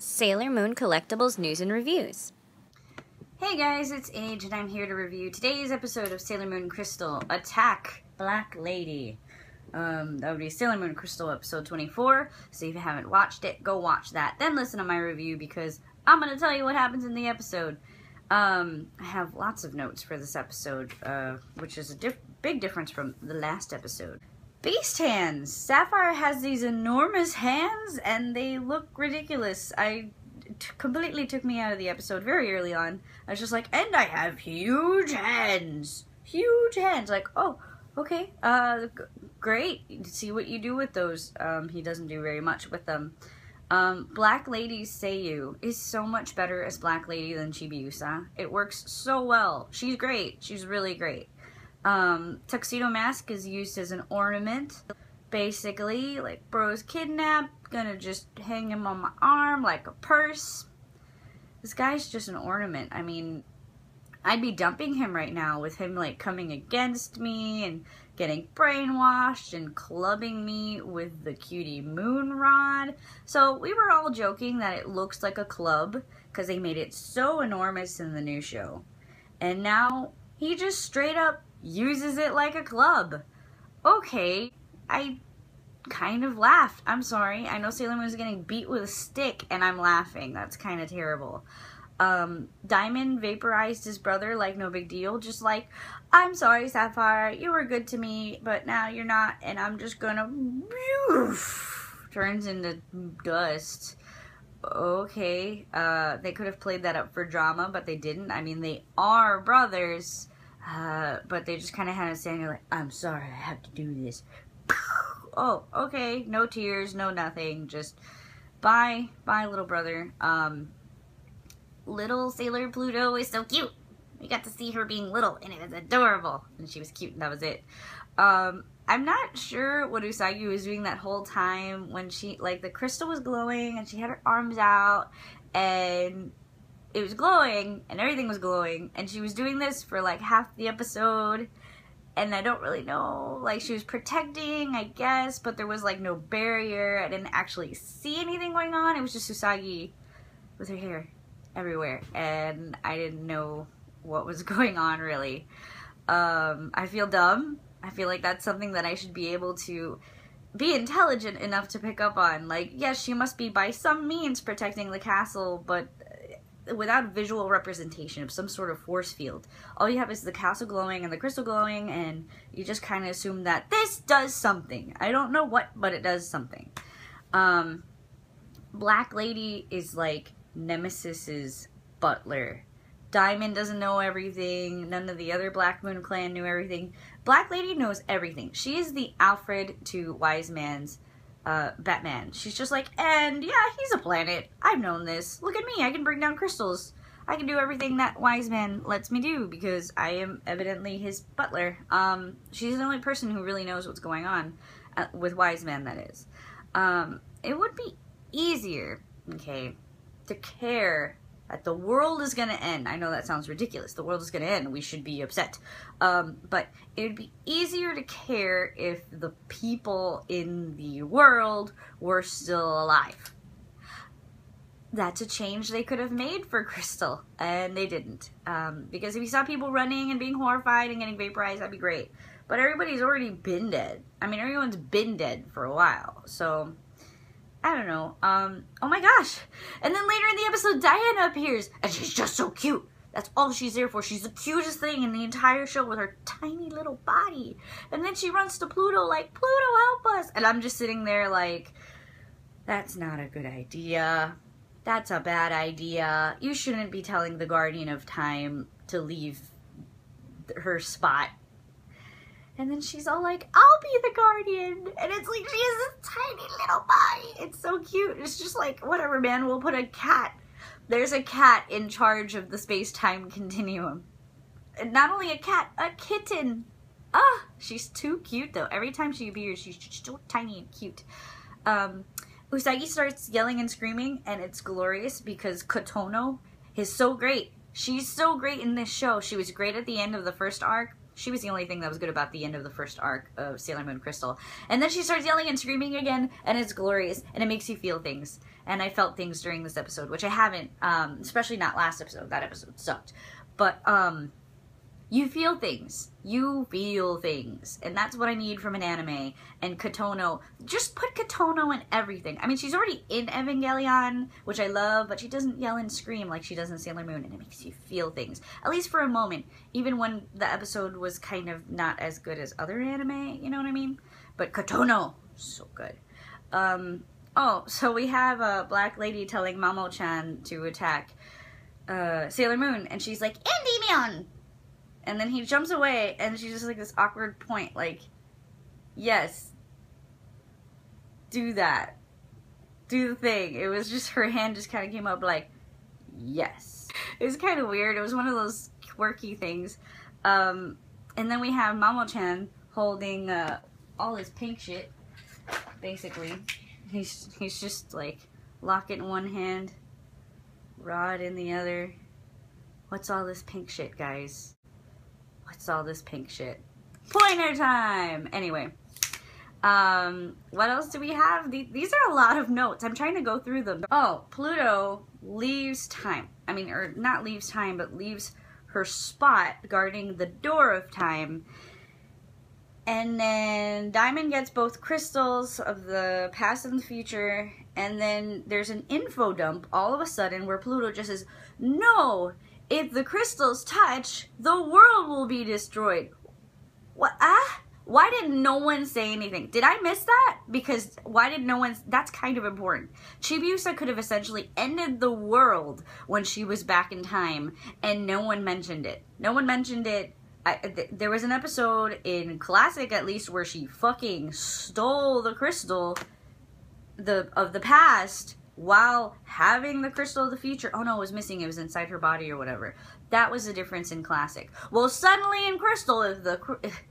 Sailor Moon Collectibles News and Reviews. Hey guys, it's Aije and I'm here to review today's episode of Sailor Moon Crystal, Attack Black Lady. That would be Sailor Moon Crystal episode 24, so if you haven't watched it, go watch that. Then listen to my review because I'm going to tell you what happens in the episode. I have lots of notes for this episode, which is a big difference from the last episode. Beast hands! Sapphire has these enormous hands and they look ridiculous. Completely took me out of the episode very early on. I was just like, and I have huge hands! Huge hands! Like, oh, okay, great. See what you do with those. He doesn't do very much with them. Black Lady Seiyu is so much better as Black Lady than Chibiusa. It works so well. She's great. She's really great. Tuxedo Mask is used as an ornament. Basically, like, bro's kidnapped, gonna just hang him on my arm like a purse. This guy's just an ornament. I mean, I'd be dumping him right now with him, like, coming against me and getting brainwashed and clubbing me with the cutie moon rod. So we were all joking that it looks like a club because they made it so enormous in the new show. And now he just straight up uses it like a club. Okay, I kind of laughed. I'm sorry. I know Sailor Moon is getting beat with a stick and I'm laughing. That's kind of terrible. Diamond vaporized his brother like no big deal. Just like, I'm sorry, Sapphire, you were good to me, but now you're not, and I'm just gonna... turns into dust. Okay, they could have played that up for drama, but they didn't. I mean, they are brothers, but they just kind of had a saying like, I'm sorry, I have to do this. Oh, okay, no tears, no nothing, just bye, little brother. Little Sailor Pluto is so cute. We got to see her being little, and it was adorable. And she was cute, and that was it. I'm not sure what Usagi was doing that whole time when she, like, the crystal was glowing, and she had her arms out, and it was glowing, and everything was glowing, and she was doing this for, like, half the episode, and I don't really know, like, she was protecting, I guess, but there was, like, no barrier. I didn't actually see anything going on. It was just Usagi with her hair everywhere, and I didn't know what was going on, really. I feel dumb. I feel like that's something that I should be able to be intelligent enough to pick up on. Like, yes, she must be by some means protecting the castle, but without visual representation of some sort of force field. All you have is the castle glowing and the crystal glowing, and you just kind of assume that this does something. I don't know what, but it does something. Black Lady is like Nemesis's butler. Diamond doesn't know everything. None of the other Black Moon clan knew everything. Black Lady knows everything. She is the Alfred to Wise Man's Batman. She's just like, and yeah, he's a planet. I've known this. Look at me. I can bring down crystals. I can do everything that Wise Man lets me do because I am evidently his butler. She's the only person who really knows what's going on with Wise Man, that is. It would be easier, okay, to care that the world is going to end. I know that sounds ridiculous. The world is going to end. We should be upset. But it would be easier to care if the people in the world were still alive. That's a change they could have made for Crystal, and they didn't. Because if you saw people running and being horrified and getting vaporized, that'd be great. But everybody's already been dead. I mean, everyone's been dead for a while, so I don't know. Oh my gosh. And then later in the episode, Diana appears, and she's just so cute. That's all she's there for. She's the cutest thing in the entire show with her tiny little body. And then she runs to Pluto like, Pluto, help us. And I'm just sitting there like, that's not a good idea. That's a bad idea. You shouldn't be telling the Guardian of Time to leave her spot. And then she's all like, I'll be the Guardian. And it's like, she has this tiny little body. It's so cute. It's just like, whatever, man. We'll put a cat. There's a cat in charge of the space-time continuum. And not only a cat, a kitten. Ah, she's too cute, though. Every time she appears, she's just so tiny and cute. Usagi starts yelling and screaming, and it's glorious because Kotono is so great. She's so great in this show. She was great at the end of the first arc. She was the only thing that was good about the end of the first arc of Sailor Moon Crystal. And then she starts yelling and screaming again, and it's glorious, and it makes you feel things. And I felt things during this episode, which I haven't, especially not last episode. That episode sucked. But, you feel things. You feel things. And that's what I need from an anime. And Kotono, just put Kotono in everything. I mean, she's already in Evangelion, which I love, but she doesn't yell and scream like she does in Sailor Moon, and it makes you feel things. At least for a moment. Even when the episode was kind of not as good as other anime, you know what I mean? But Kotono, so good. Oh, so we have a black lady telling Mamo-chan to attack Sailor Moon, and she's like, Endymion! And then he jumps away, and she's just like this awkward point, like, yes, do that. Do the thing. It was just, her hand just kind of came up like, yes. It was kind of weird. It was one of those quirky things. And then we have Mamo-chan holding all his pink shit, basically. He's just like, locket in one hand, rod in the other. What's all this pink shit, guys? What's all this pink shit? Pointer time! Anyway. What else do we have? These are a lot of notes. I'm trying to go through them. Oh, Pluto leaves time. I mean, or not leaves time, but leaves her spot guarding the door of time. And then Diamond gets both crystals of the past and the future. And then there's an info dump all of a sudden where Pluto just says, no! If the crystals touch, the world will be destroyed. What? Why did no one say anything? Did I miss that? Because why did no one... That's kind of important. Chibiusa could have essentially ended the world when she was back in time, and no one mentioned it. No one mentioned it. There was an episode in Classic, at least, where she fucking stole the crystal of the past while having the crystal of the future. Oh no, it was missing. It was inside her body or whatever. That was the difference in Classic. Well, suddenly in Crystal,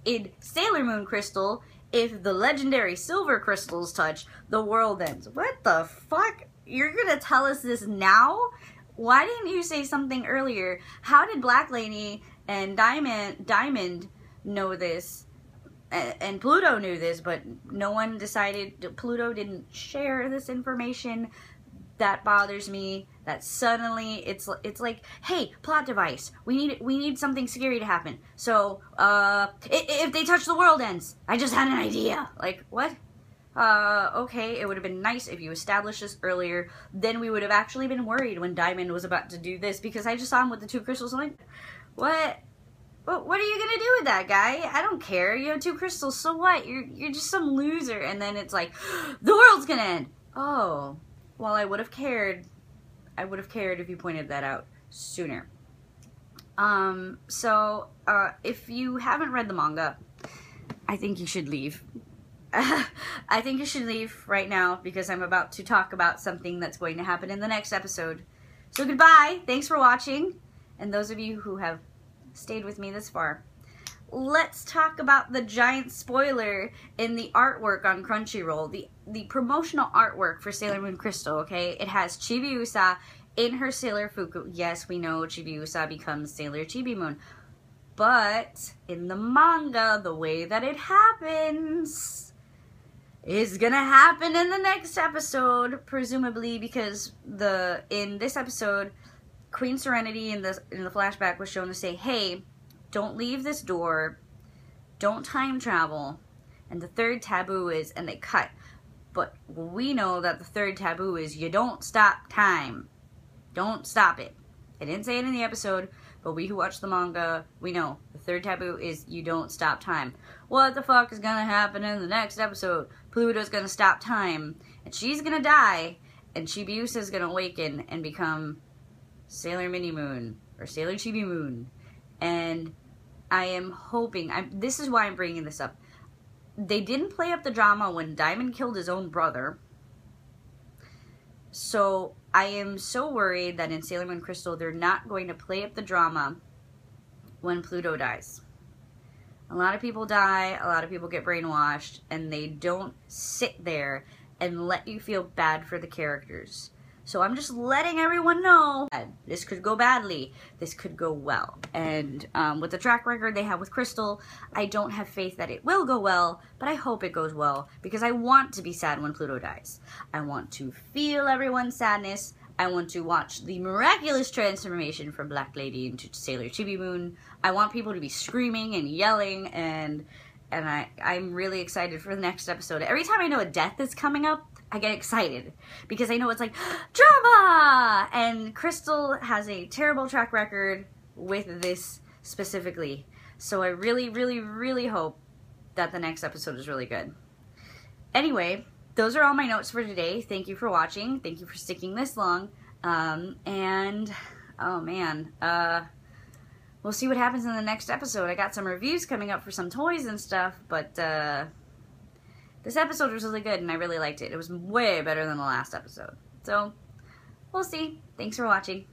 in Sailor Moon Crystal, if the legendary silver crystals touch, the world ends. What the fuck? You're gonna tell us this now? Why didn't you say something earlier? How did Black Lady and Diamond know this? And Pluto knew this, but no one decided. Pluto didn't share this information. That bothers me. That suddenly it's like, hey, plot device. We need something scary to happen. So if they touch, the world ends. I just had an idea. Like, what? Okay, it would have been nice if you established this earlier. Then we would have actually been worried when Diamond was about to do this, because I just saw him with the two crystals. I'm like, what? What are you gonna do with that, guy? I don't care. You have two crystals, so what? You're just some loser. And then it's like, the world's gonna end. Oh, well, I would have cared. I would have cared if you pointed that out sooner. If you haven't read the manga, I think you should leave. I think you should leave right now, because I'm about to talk about something that's going to happen in the next episode. So goodbye. Thanks for watching. And those of you who have stayed with me this far, let's talk about the giant spoiler in the artwork on Crunchyroll. The promotional artwork for Sailor Moon Crystal, okay? It has Chibiusa in her Sailor Fuku. Yes, we know Chibiusa becomes Sailor Chibi Moon. But in the manga, the way that it happens is gonna happen in the next episode, presumably, because in this episode, Queen Serenity in the flashback was shown to say, hey, don't leave this door, don't time travel, and the third taboo is, and they cut. But we know that the third taboo is you don't stop time. Don't stop it. I didn't say it in the episode, but we who watch the manga, we know the third taboo is you don't stop time. What the fuck is gonna happen in the next episode? Pluto's gonna stop time, and she's gonna die, and Chibiusa's gonna awaken and become Sailor Mini Moon, or Sailor Chibi Moon. And I am hoping, this is why I'm bringing this up. They didn't play up the drama when Diamond killed his own brother. So I am so worried that in Sailor Moon Crystal, they're not going to play up the drama when Pluto dies. A lot of people die, a lot of people get brainwashed, and they don't sit there and let you feel bad for the characters. So I'm just letting everyone know that this could go badly, this could go well. And with the track record they have with Crystal, I don't have faith that it will go well, but I hope it goes well because I want to be sad when Pluto dies. I want to feel everyone's sadness. I want to watch the miraculous transformation from Black Lady into Sailor Chibi Moon. I want people to be screaming and yelling, and I'm really excited for the next episode. Every time I know a death is coming up, I get excited because I know it's like drama, and Crystal has a terrible track record with this specifically. So I really, really, really hope that the next episode is really good. Anyway, those are all my notes for today. Thank you for watching. Thank you for sticking this long. And oh man, we'll see what happens in the next episode. I got some reviews coming up for some toys and stuff, but this episode was really good and I really liked it. It was way better than the last episode. So, we'll see. Thanks for watching.